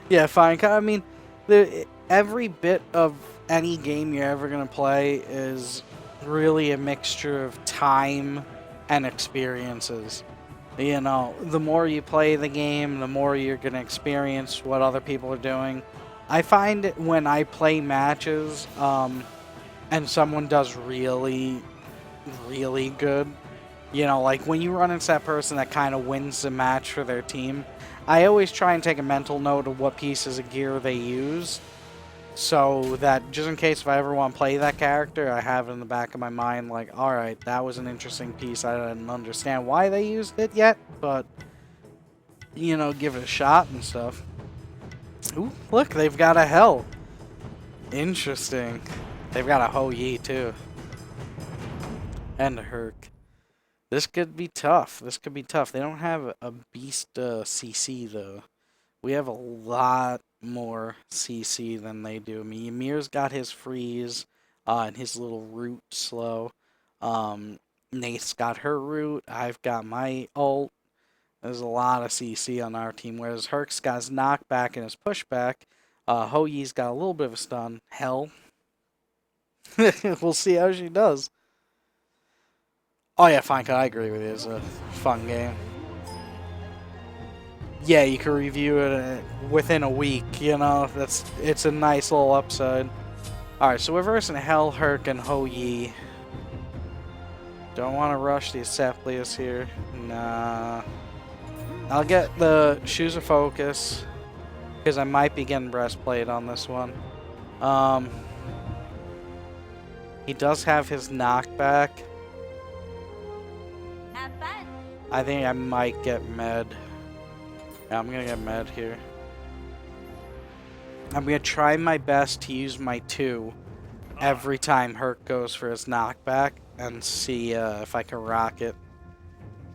Yeah, fine. I mean, every bit of any game you're ever gonna play is really a mixture of time and experiences. You know, the more you play the game, the more you're gonna experience what other people are doing. I find it when I play matches, and someone does really, really good. You know, like when you run into that person that kind of wins the match for their team, I always try and take a mental note of what pieces of gear they use, so that just in case if I ever want to play that character, I have it in the back of my mind, like, alright, that was an interesting piece. I didn't understand why they used it yet, but, you know, give it a shot and stuff. Ooh, look, they've got a Hell. Interesting. They've got a Ho Yi, too. And a Herc. This could be tough. This could be tough. They don't have a beast CC, though. We have a lot more CC than they do. I mean, Ymir's got his freeze and his little root slow. Nate's got her root. I've got my ult. There's a lot of CC on our team, whereas Herc's got his knockback and his pushback. Ho Yi's got a little bit of a stun. Hell. We'll see how she does. Oh yeah, fine, I agree with you. It's a fun game. Yeah, you can review it within a week, you know, it's a nice little upside. Alright, so we're versing Hell, Herc, and Ho Yi. Don't want to rush the Acephalus here. Nah. I'll get the Shoes of Focus, because I might be getting Breastplate on this one. He does have his knockback. Have fun. I think I might get Med. Yeah, I'm gonna get Med here. I'm gonna try my best to use my 2 every time Herc goes for his knockback and see if I can rock it.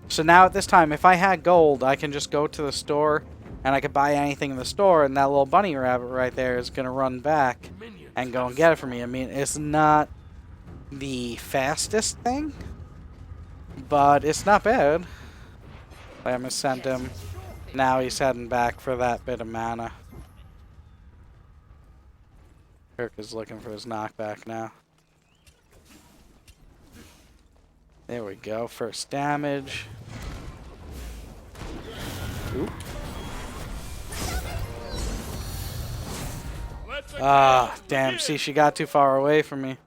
So now at this time, if I had gold, I can just go to the store and I could buy anything in the store, and that little bunny rabbit right there is gonna run back and go and get it for me. I mean, it's not the fastest thing, but it's not bad. I'm gonna send him. Now he's heading back for that bit of mana. Kirk is looking for his knockback now. There we go. First damage. Oop. Ah, damn. See, she got too far away from me.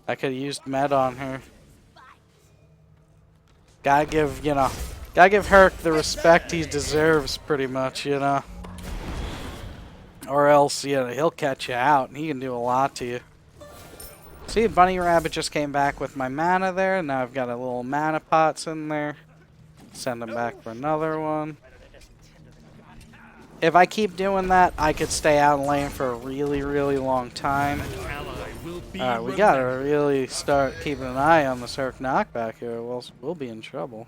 I could have used Med on her. Gotta give, you know, gotta give Herc the respect he deserves, pretty much, you know. Or else, you know, he'll catch you out, and he can do a lot to you. See, Bunny Rabbit just came back with my mana there. Now I've got a little mana pots in there. Send him back for another one. If I keep doing that, I could stay out in lane for a really, really long time. Alright, we gotta really start keeping an eye on the Herc knockback here, or else we'll be in trouble.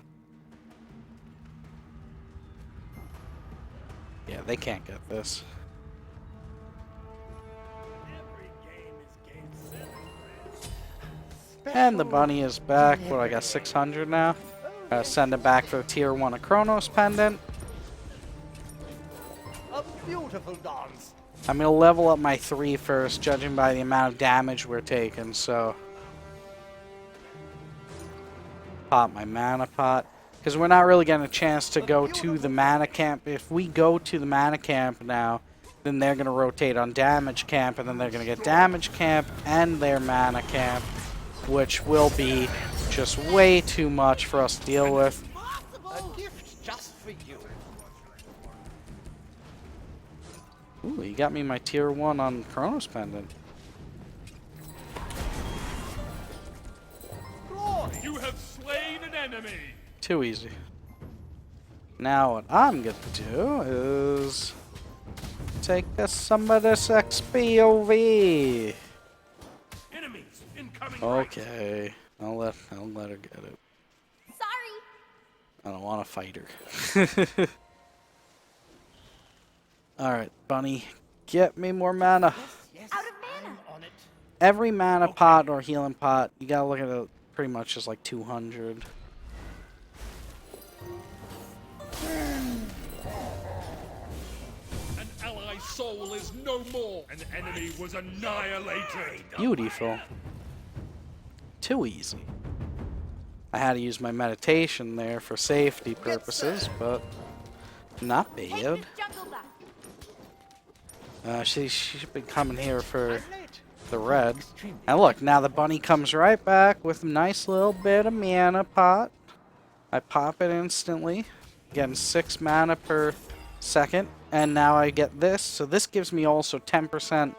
Yeah, they can't get this. And the bunny is back. What, I got 600 now? Send it back for the tier 1 of Chronos Pendant. A beautiful dance. I'm going to level up my 3 first, judging by the amount of damage we're taking, so... Pop my mana pot. Because we're not really getting a chance to go to the mana camp. If we go to the mana camp now, then they're going to rotate on damage camp, and then they're going to get damage camp and their mana camp, which will be just way too much for us to deal with. A gift just for you. Ooh, you got me my tier 1 on Chronos Pendant. You have slain an enemy. Too easy. Now what I'm going to do is take some of this XPOV. Enemies incoming. Okay, I'll let her get it. Sorry. I don't want to fight her. Alright, Bunny, get me more mana. Out of mana. On it. Every mana pot or healing pot, you gotta look at it pretty much just like 200. soul is no more. An enemy was annihilated. Beautiful. Too easy. I had to use my meditation there for safety purposes, but not Take bad. this jungle buff. She should be coming here for the red. And look, now the bunny comes right back with a nice little bit of mana pot. I pop it instantly, getting 6 mana per second, and now I get this. So this gives me also 10%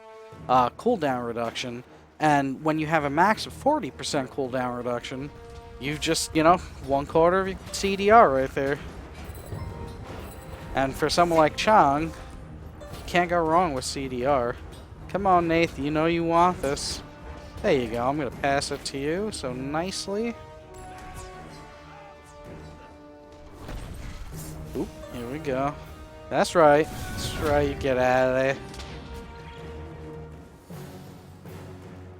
cooldown reduction. And when you have a max of 40% cooldown reduction, you just, you know, 1/4 of your CDR right there. And for someone like Chang'e, you can't go wrong with CDR. Come on, Nathan, you know you want this. There you go, I'm going to pass it to you so nicely. Oop, here we go. That's right. That's right, you get out of there.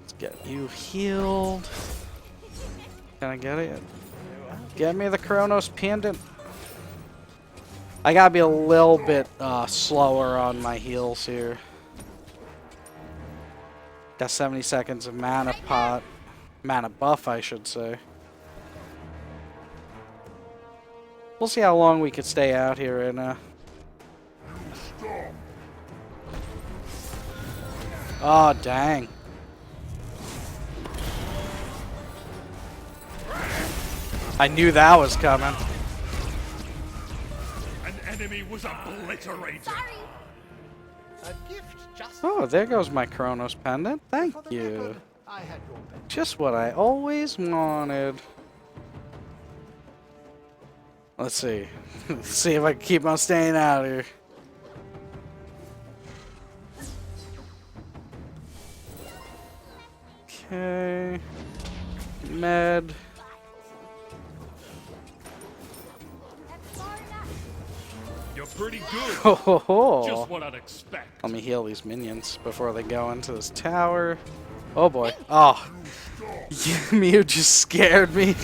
Let's get you healed. Can I get it? Get me the Chronos Pendant. I gotta be a little bit slower on my heals here. Got 70 seconds of mana pot. Mana buff, I should say. We'll see how long we could stay out here right now. Oh, dang. I knew that was coming. An enemy was obliterated. Sorry. A gift just Oh, there goes my Chronos Pendant. Thank for the you. record. I had your back. Just what I always wanted. Let's see. Let's see if I can keep on staying out here. Okay. Med. That's far enough. You're pretty good. Ho ho ho. Just what I'd expect. Let me heal these minions before they go into this tower. Oh boy. Oh. Mew just scared me.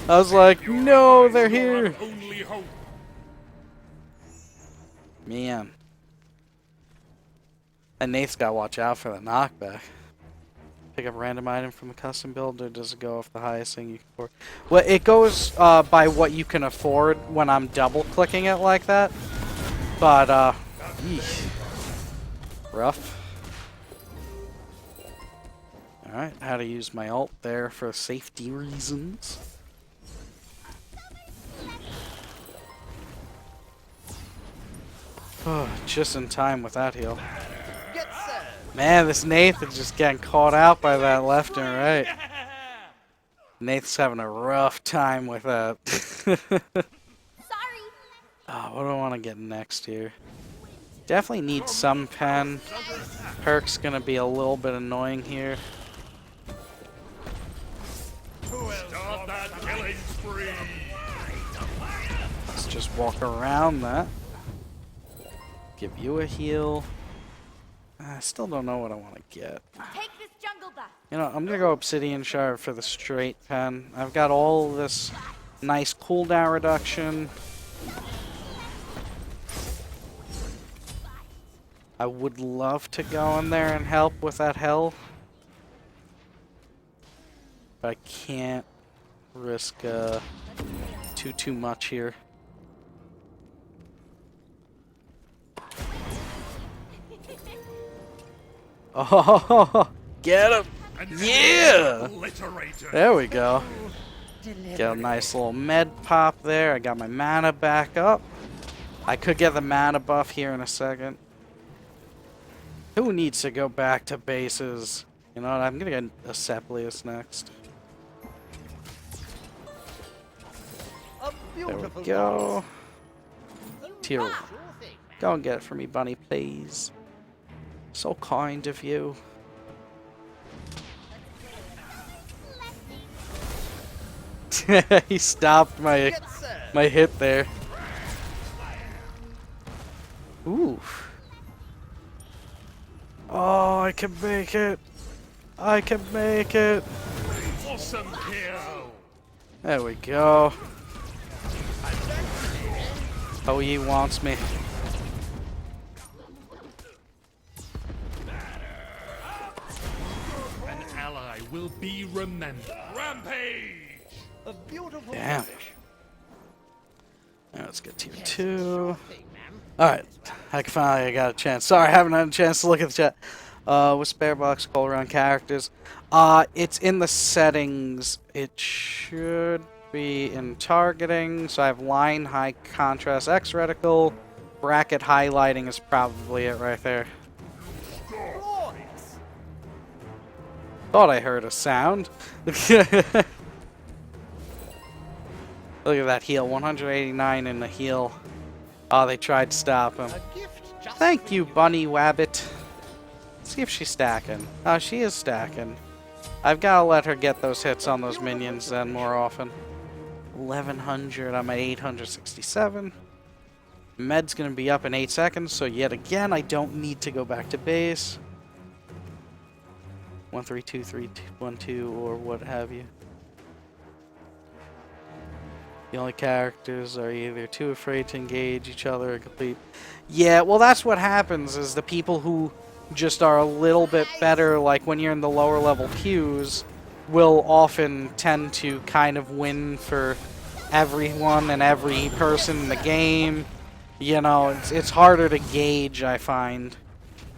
I was like, no, they're You're here. our only hope. Man. And Nate's got to watch out for the knockback. Pick up random item from a custom build, or does it go off the highest thing you can afford? Well, it goes by what you can afford when I'm double clicking it like that. But, yeesh. Rough. Alright, how to use my ult there for safety reasons. Oh, just in time with that heal. Get served. Man, this Nathan's just getting caught out by that left and right. Nathan's having a rough time with that. Sorry. Oh, what do I want to get next here? Definitely need some pen. Perk's gonna be a little bit annoying here. Start that killing spree. Let's just walk around that. Give you a heal. I still don't know what I want to get. Take this jungle buff. You know, I'm gonna go Obsidian Shard for the straight pen. I've got all this nice cooldown reduction. I would love to go in there and help with that hell, but I can't risk too much here. Oh, get him! Yeah! Obliterated. There we go. Get a nice little med pop there. I got my mana back up. I could get the mana buff here in a second. Who needs to go back to bases? You know what? I'm gonna get a Sepelius next. A There beautiful we go. dance. Tier. Sure thing. Go and get it for me, bunny, please. So kind of you. He stopped my Get served. hit there. Ooh. Oh, I can make it. I can make it. Awesome kill. There we go. Oh, he wants me. remember. Rampage! A beautiful Damn. finish. Alright, let's get tier 2. Alright, I got a chance. Sorry, I haven't had a chance to look at the chat. With spare box, call around characters. It's in the settings. It should be in targeting. So I have line, high contrast, X reticle. Bracket highlighting is probably it right there. Glorious. Thought I heard a sound. Look at that heal. 189 in the heal. Oh, they tried to stop him. A gift just Thank for you, Bunny Wabbit. Let's see if she's stacking. Oh, she is stacking. I've got to let her get those hits on those minions then more often. 1100. I'm at 867. Med's going to be up in 8 seconds, so yet again, I don't need to go back to base. 1, 3, 2, 3, 2, 1, 2, or what have you. The only characters are either too afraid to engage each other or complete. Yeah, well, that's what happens, is the people who just are a little bit better, like when you're in the lower level queues, will often tend to kind of win for everyone and every person in the game. You know, it's harder to gauge, I find,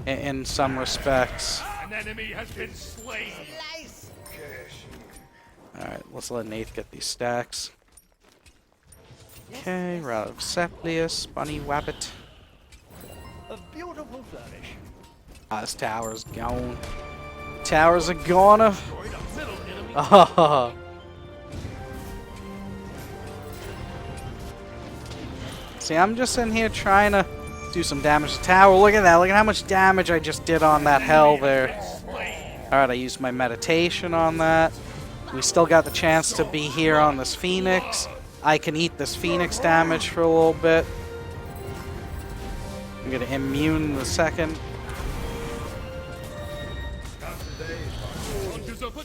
in some respects. An enemy has been slain. Nice. Alright, let's let Nath get these stacks. Okay, Route of Septius, Bunny Wabbit. A beautiful flourish. This tower's gone. Towers are gonna. Destroyed a middle enemy. Oh. See, I'm just in here trying to do some damage to tower. Look at that. Look at how much damage I just did on that hell there. Alright, I used my meditation on that. We still got the chance to be here on this Phoenix. I can eat this Phoenix damage for a little bit. I'm gonna immune the second.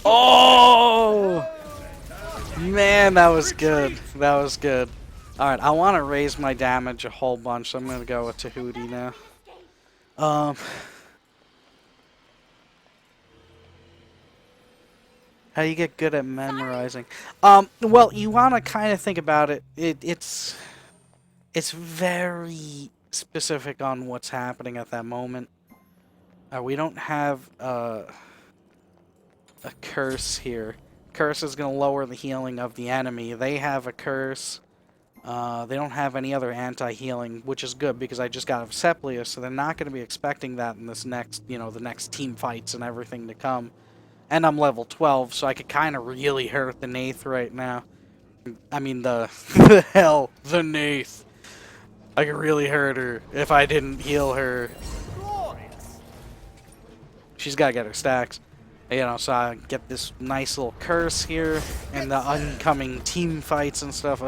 Oh! Man, that was good. That was good. Alright, I want to raise my damage a whole bunch, so I'm going to go with Tahuti now. How do you get good at memorizing? Well, you want to kind of think about it. It's very specific on what's happening at that moment. We don't have a curse here. Curse is going to lower the healing of the enemy. They have a curse. They don't have any other anti-healing, which is good because I just got Septius, so they're not going to be expecting that in this next, the next team fights and everything to come. And I'm level 12, so I could kind of really hurt the Nath right now. I mean, the Nath. I could really hurt her if I didn't heal her. Glorious. She's got to get her stacks. So I get this nice little curse here and the oncoming team fights and stuff.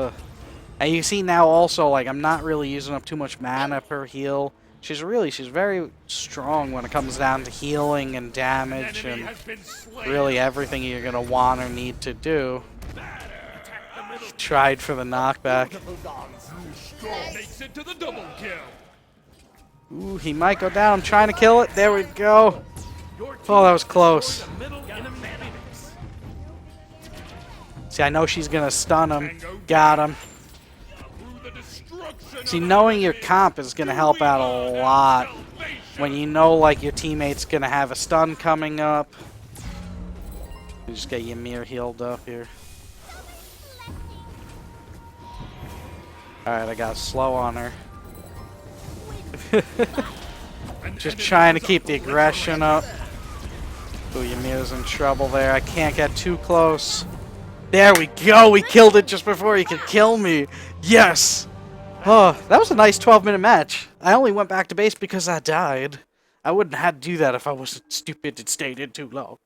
And you see now also, like, I'm not really using up too much mana per heal. She's very strong when it comes down to healing and damage and really everything you're going to want or need to do. He tried for the knockback. Beautiful dogs. Takes it to the double kill. Ooh, he might go down. I'm trying to kill it. There we go. Oh, that was close. See, I know she's going to stun him. Got him. See, knowing your comp is going to help out a lot when you know, like, your teammate's going to have a stun coming up. You just get Ymir healed up here. Alright, I got slow on her. Just trying to keep the aggression up. Ooh, Ymir's in trouble there. I can't get too close. There we go! We killed it just before he could kill me! Yes! Oh, that was a nice 12-minute match. I only went back to base because I died. I wouldn't have had to do that if I wasn't stupid and stayed in too long.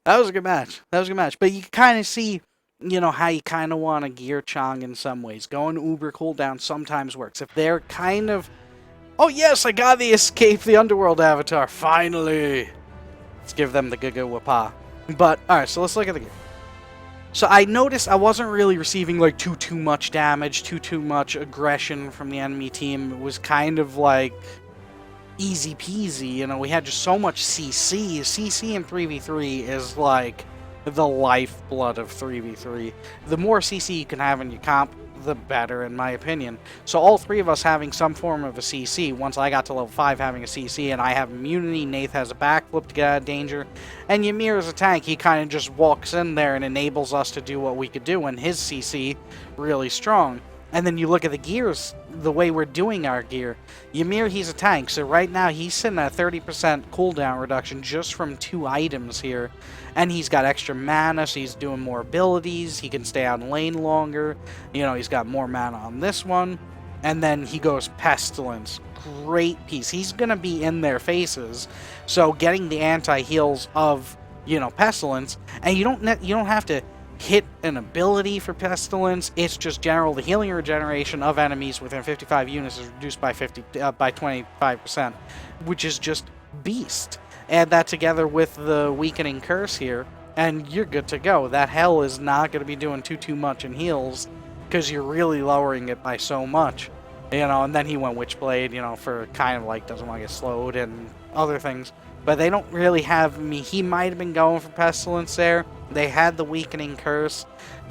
That was a good match. That was a good match. But you kind of see, how you kind of want to gear Chang'e in some ways. Going uber cooldown sometimes works. If they're kind of, oh yes, I got the escape the underworld avatar, finally. Let's give them the Gaga Wapa. But, alright, so let's look at the game. So I noticed I wasn't really receiving like too much damage, too much aggression from the enemy team. It was kind of like easy peasy, we had just so much CC. CC in 3v3 is like the lifeblood of 3v3. The more CC you can have in your comp, the better, in my opinion. So all three of us having some form of a CC, once I got to level 5 having a CC, and I have immunity, Nath has a backflip to get out of danger, and Ymir is a tank, he kind of just walks in there and enables us to do what we could do, and his CC really strong. And then you look at the gears, the way we're doing our gear. Ymir, he's a tank, so right now he's sitting at 30% cooldown reduction just from 2 items here. And he's got extra mana, so he's doing more abilities, he can stay out in lane longer. You know, he's got more mana on this one. And then he goes Pestilence. Great piece. He's going to be in their faces, so getting the anti-heals of, you know, Pestilence, and you don't have to hit an ability for Pestilence. It's just general. The healing regeneration of enemies within 55 units is reduced by 25%, which is just beast. Add that together with the weakening curse here, and you're good to go. That hell is not going to be doing too much in heals, because you're really lowering it by so much. You know, and then he went Witchblade, you know, for kind of like doesn't want to get slowed and other things. But they don't really have me. He might have been going for Pestilence there. They had the weakening curse,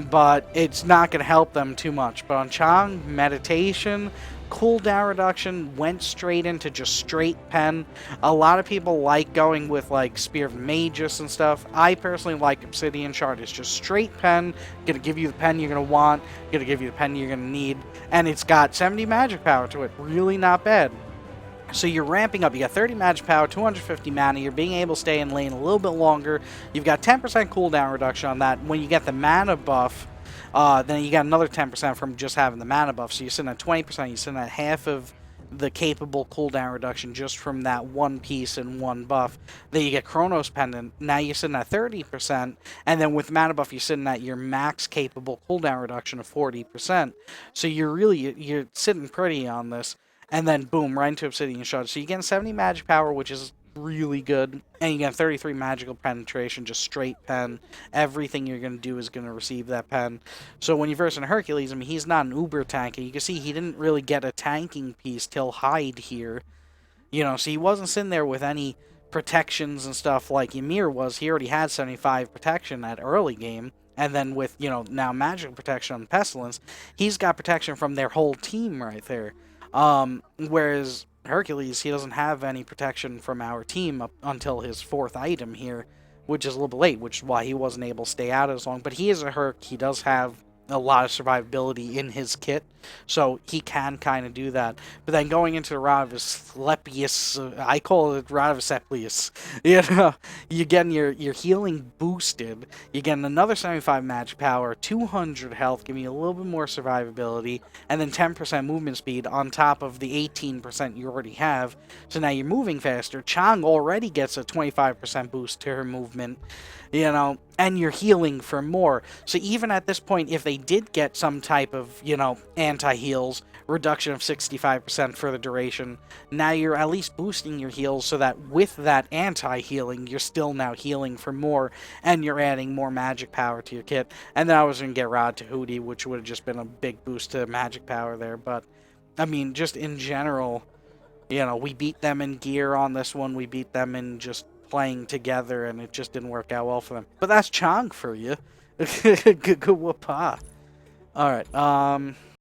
but it's not going to help them too much. But on Chang'e, meditation, cooldown reduction, went straight into just straight pen. A lot of people like going with like Spear of Magus and stuff. I personally like Obsidian Shard. It's just straight pen. Gonna give you the pen you're gonna want. Gonna give you the pen you're gonna need. And it's got 70 magic power to it. Really not bad. So you're ramping up. You got 30 magic power, 250 mana. You're being able to stay in lane a little bit longer. You've got 10% cooldown reduction on that. When you get the mana buff, then you got another 10% from just having the mana buff. So you're sitting at 20%. You're sitting at half of the capable cooldown reduction just from that one piece and one buff. Then you get Chronos Pendant. Now you're sitting at 30%. And then with mana buff, you're sitting at your max capable cooldown reduction of 40%. So you're sitting pretty on this. And then, boom, right into Obsidian Shard. So you get 70 magic power, which is really good. And you get 33 magical penetration, just straight pen. Everything you're going to do is going to receive that pen. So when you're versing Hercules, I mean, he's not an uber tank. And you can see he didn't really get a tanking piece till Hyde here. You know, so he wasn't sitting there with any protections and stuff like Ymir was. He already had 75 protection at early game. And then with, you know, now magical protection on Pestilence, he's got protection from their whole team right there. Whereas Hercules, he doesn't have any protection from our team up until his 4th item here, which is a little bit late, which is why he wasn't able to stay out as long. But he is a Herc. He does have a lot of survivability in his kit, so he can kind of do that. But then going into the Rod of Asclepius, I call it Rod of Asclepius, you know, you're getting your healing boosted, you're getting another 75 magic power, 200 health, giving you a little bit more survivability, and then 10% movement speed on top of the 18% you already have. So now you're moving faster. Chang'e already gets a 25% boost to her movement, you know, and you're healing for more. So even at this point, if they did get some type of, you know, anti-heals, reduction of 65% for the duration, now you're at least boosting your heals so that with that anti-healing, you're still now healing for more, and you're adding more magic power to your kit. And then I was going to get Rod Tahuti, which would have just been a big boost to magic power there. But, I mean, just in general, you know, we beat them in gear on this one. We beat them in just playing together, and it just didn't work out well for them. But that's Chang'e for you. Good whoop-ah. Alright,